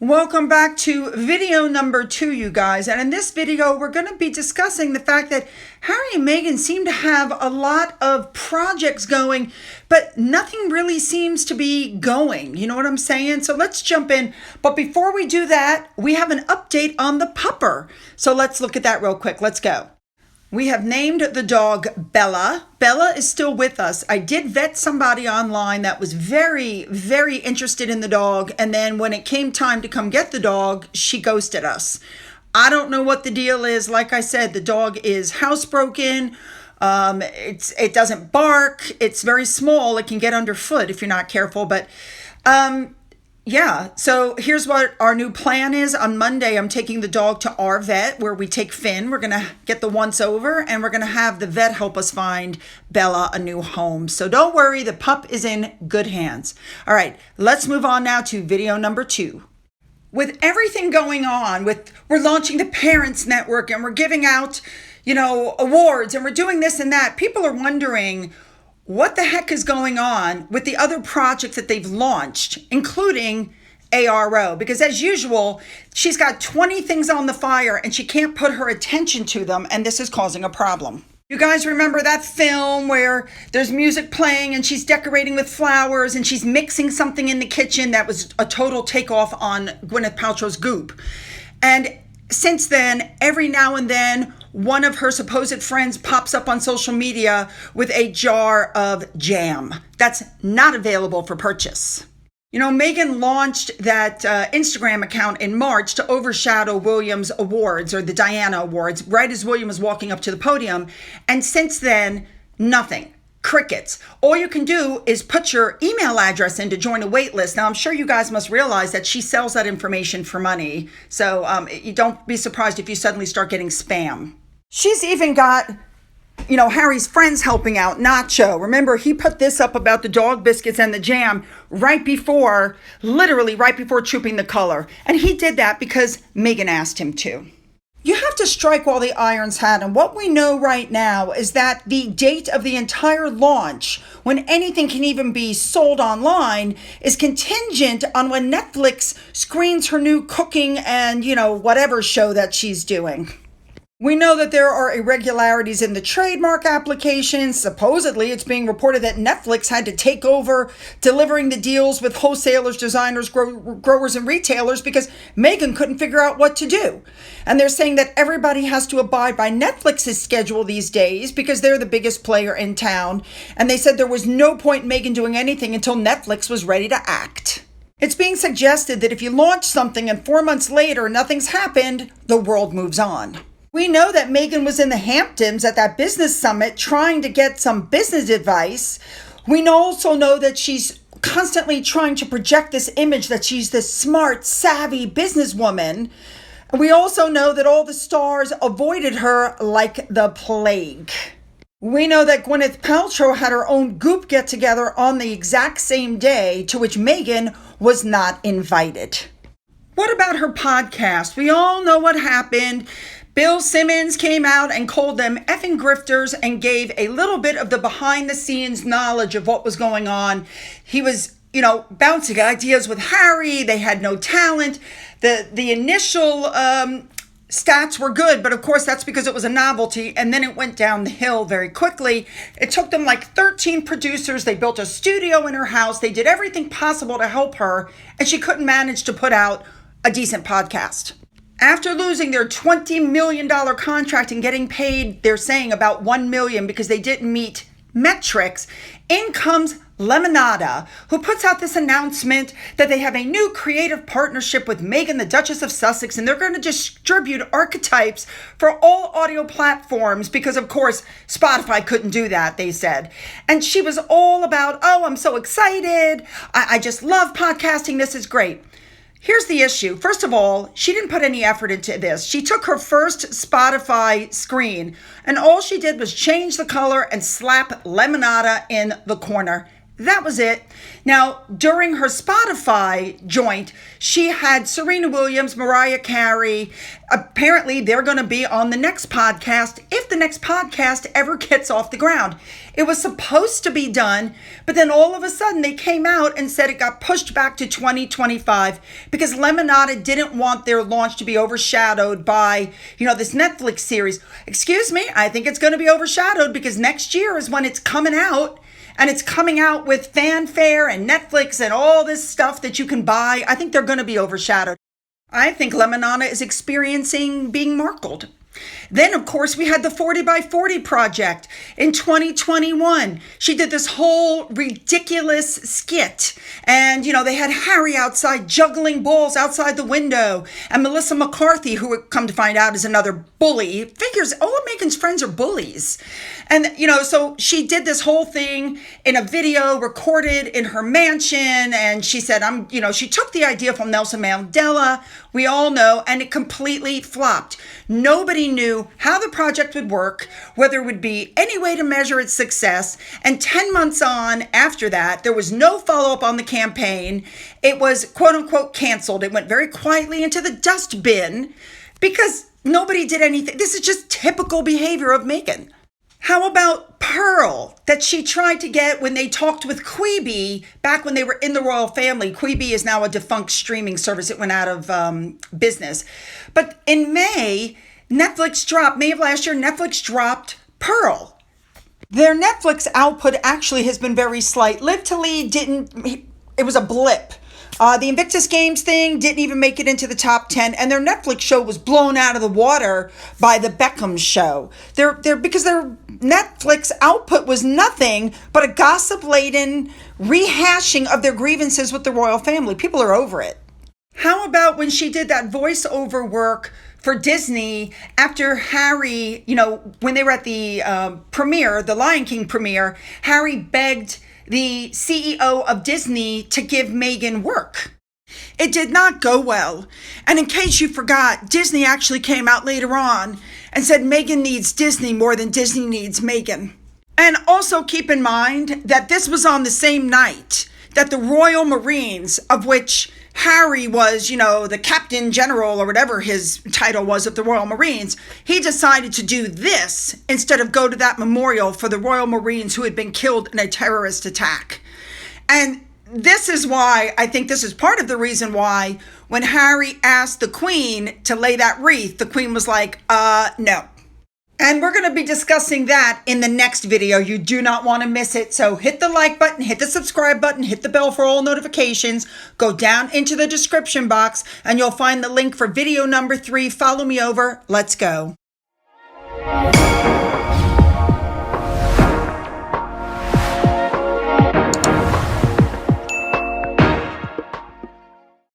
Welcome back to video number 2, you guys. And in this video, we're going to be discussing the fact that Harry and Meghan seem to have a lot of projects going, but nothing really seems to be going. You know what I'm saying? So let's jump in. But before we do that, we have an update on the pupper. So let's look at that real quick. Let's go. We have named the dog Bella. Bella is still with us. I did vet somebody online that was very, very interested in the dog. And then when it came time to come get the dog, she ghosted us. I don't know what the deal is. Like I said, the dog is housebroken. It doesn't bark. It's very small. It can get underfoot if you're not careful. But yeah, so here's what our new plan is. On Monday, I'm taking the dog to our vet where we take Finn. We're going to get the once over and we're going to have the vet help us find Bella a new home. So don't worry, the pup is in good hands. All right, let's move on now to video number 2. With everything going on, we're launching the Parents Network and we're giving out, awards and we're doing this and that. People are wondering what the heck is going on with the other projects that they've launched, including ARO? Because as usual, she's got 20 things on the fire and she can't put her attention to them, and this is causing a problem. You guys remember that film where there's music playing and she's decorating with flowers and she's mixing something in the kitchen that was a total takeoff on Gwyneth Paltrow's Goop? And since then, every now and then, one of her supposed friends pops up on social media with a jar of jam that's not available for purchase. Megan launched that Instagram account in March to overshadow William's awards, or the Diana Awards, right as William was walking up to the podium. And since then, nothing. Crickets. All you can do is put your email address in to join a wait list. Now, I'm sure you guys must realize that she sells that information for money. So you don't be surprised if you suddenly start getting spam. She's even got, Harry's friends helping out. Nacho. Remember, he put this up about the dog biscuits and the jam literally right before Trooping the Color. And he did that because Meghan asked him to. You have to strike while the iron's hot, and what we know right now is that the date of the entire launch, when anything can even be sold online, is contingent on when Netflix screens her new cooking and, whatever show that she's doing. We know that there are irregularities in the trademark application. Supposedly, it's being reported that Netflix had to take over delivering the deals with wholesalers, designers, growers, and retailers because Meghan couldn't figure out what to do. And they're saying that everybody has to abide by Netflix's schedule these days because they're the biggest player in town. And they said there was no point in Meghan doing anything until Netflix was ready to act. It's being suggested that if you launch something and 4 months later nothing's happened, the world moves on. We know that Meghan was in the Hamptons at that business summit trying to get some business advice. We also know that she's constantly trying to project this image that she's this smart, savvy businesswoman. We also know that all the stars avoided her like the plague. We know that Gwyneth Paltrow had her own Goop get-together on the exact same day to which Meghan was not invited. What about her podcast? We all know what happened. Bill Simmons came out and called them effing grifters and gave a little bit of the behind-the-scenes knowledge of what was going on. He was, bouncing ideas with Harry. They had no talent. The initial stats were good, but of course that's because it was a novelty, and then it went down the hill very quickly. It took them like 13 producers. They built a studio in her house. They did everything possible to help her, and she couldn't manage to put out a decent podcast. After losing their $20 million contract and getting paid, they're saying about $1 million because they didn't meet metrics, in comes Lemonada, who puts out this announcement that they have a new creative partnership with Meghan, the Duchess of Sussex, and they're going to distribute archetypes for all audio platforms because, of course, Spotify couldn't do that, they said. And she was all about, I'm so excited. I just love podcasting. This is great. Here's the issue. First of all, she didn't put any effort into this. She took her first Spotify screen and all she did was change the color and slap Lemonada in the corner. That was it. Now, during her Spotify joint, she had Serena Williams, Mariah Carey. Apparently, they're going to be on the next podcast if the next podcast ever gets off the ground. It was supposed to be done, but then all of a sudden they came out and said it got pushed back to 2025 because Lemonada didn't want their launch to be overshadowed by, this Netflix series. Excuse me, I think it's going to be overshadowed because next year is when it's coming out. And it's coming out with fanfare and Netflix and all this stuff that you can buy. I think they're going to be overshadowed. I think Lemonada is experiencing being markled. Then, of course, we had the 40 by 40 project in 2021. She did this whole ridiculous skit. And, they had Harry outside juggling balls outside the window. And Melissa McCarthy, who would come to find out is another bully. Figures all of Megan's friends are bullies. And, so she did this whole thing in a video recorded in her mansion. And she said, she took the idea from Nelson Mandela, we all know, and it completely flopped. Nobody knew how the project would work, whether it would be any way to measure its success. And 10 months on after that, there was no follow-up on the campaign. It was quote unquote canceled. It went very quietly into the dustbin because nobody did anything. This is just typical behavior of Megan. How about Pearl that she tried to get when they talked with Quibi back when they were in the royal family? Quibi is now a defunct streaming service. It went out of business. But in May of last year, Netflix dropped Pearl. Their Netflix output actually has been very slight. Live to Lead it was a blip. The Invictus Games thing didn't even make it into the top 10, and their Netflix show was blown out of the water by the Beckham show. Because their Netflix output was nothing but a gossip-laden rehashing of their grievances with the royal family. People are over it. How about when she did that voiceover work for Disney after Harry, when they were at the premiere, the Lion King premiere, Harry begged the CEO of Disney to give Megan work. It did not go well. And in case you forgot, Disney actually came out later on and said Megan needs Disney more than Disney needs Megan. And also keep in mind that this was on the same night that the Royal Marines, of which Harry was, the Captain General or whatever his title was of the Royal Marines, he decided to do this instead of go to that memorial for the Royal Marines who had been killed in a terrorist attack. And this is why, I think this is part of the reason why when Harry asked the Queen to lay that wreath, the Queen was like, no. And we're going to be discussing that in the next video. You do not want to miss it. So hit the like button, hit the subscribe button, hit the bell for all notifications. Go down into the description box and you'll find the link for video number 3. Follow me over. Let's go.